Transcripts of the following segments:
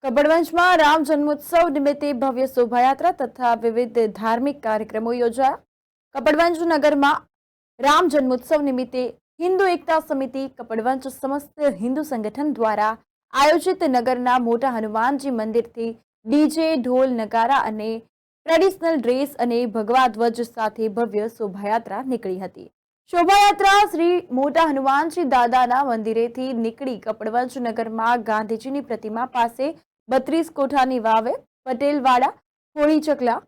કપડવંજમાં રામ જન્મોત્સવ નિમિત્તે ભવ્ય શોભાયાત્રા તથા વિવિધ ધાર્મિક કાર્યક્રમો યોજાયા। કપડવંજ નગરમાં રામ જન્મોત્સવ નિમિત્તે હિન્દુ એકતા સમિતિ કપડવંજ સમસ્ત હિન્દુ સંગઠન દ્વારા આયોજિત નગરના મોટા હનુમાનજી મંદિરથી ડીજે, ઢોલ, નગારા અને ટ્રેડિશનલ ડ્રેસ અને ભગવા ધ્વજ સાથે ભવ્ય શોભાયાત્રા નીકળી હતી। શોભાયાત્રા શ્રી મોટા હનુમાનજી દાદાના મંદિરેથી નીકળી કપડવંજ નગરમાં ગાંધીજીની પ્રતિમા પાસે 32 કોઠાની વાવે, પટેલવાડા, હોળી ચકલા,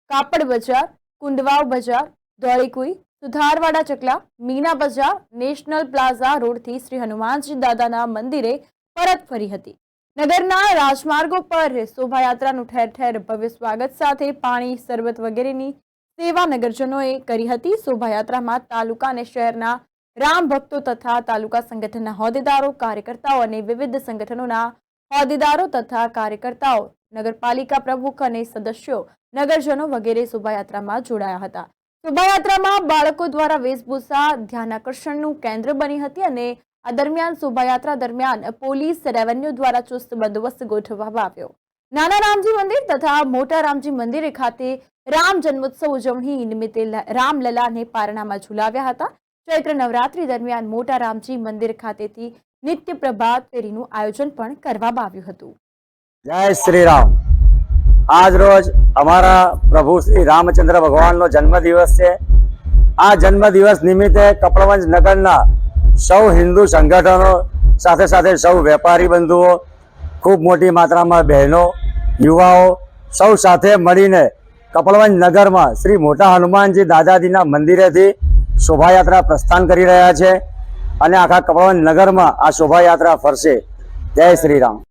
કાપડ બજાર, કુંડવાવ બજાર, ધોળીકુઈ, સુધારવાડા ચકલા, મીના બજાર, નેશનલ પ્લાઝા રોડથી શ્રી હનુમાનજી દાદાના મંદિરે પરત ફરી હતી। નગરના રાજમાર્ગો પર શોભાયાત્રાનું ઠેર ઠેર ભવ્ય સ્વાગત સાથે પાણી, શરબત વગેરેની સેવા નગરજનોએ કરી હતી। શોભાયાત્રામાં તાલુકા અને શહેરના રામ ભક્તો તથા તાલુકા સંગઠનના હોદ્દેદારો, કાર્યકર્તાઓ અને વિવિધ સંગઠનોના હોદ્દેદારો તથા કાર્યકર્તાઓ, નગરપાલિકા પ્રમુખ અને સદસ્યો, નગરજનો વગેરે શોભાયાત્રામાં જોડાયા હતા। શોભાયાત્રામાં બાળકો દ્વારા વેશભૂષા ધ્યાનાકર્ષણનું કેન્દ્ર બની હતી અને આ દરમિયાન શોભાયાત્રા દરમિયાન પોલીસ, રેવન્યુ દ્વારા ચુસ્ત બંદોબસ્ત ગોઠવવામાં આવ્યો। નાના રામજી મંદિર તથા મોટા રામજી મંદિર ખાતે રામ જન્મોત્સવ ઉજવણી નિમિત્તે રામલલાને પારણામાં ઝુલાવ્યા હતા। ચૈત્ર નવરાત્રી દરમિયાન મોટા રામજી મંદિર ખાતેથી નિત્ય પ્રભાત ફેરીનું આયોજન પણ કરવામાં આવ્યું હતું। જય શ્રી રામ। આજ રોજ અમારા પ્રભુ શ્રી રામચંદ્ર ભગવાનનો જન્મદિવસ છે। આ જન્મદિવસ નિમિત્તે કપડવંજ નગરના સૌ હિન્દુ સંગઠનો સાથે સાથે સૌ વેપારી બંધુઓ, ખૂબ મોટી માત્રામાં બહેનો, યુવાઓ સૌ સાથે મળીને કપડવંજ નગરમાં શ્રી મોટા હનુમાનજી દાદાજીના મંદિરેથી શોભાયાત્રા પ્રસ્થાન કરી રહ્યા છે અને આખા કપડવંજ નગરમાં આ શોભાયાત્રા ફરશે। જય શ્રી રામ।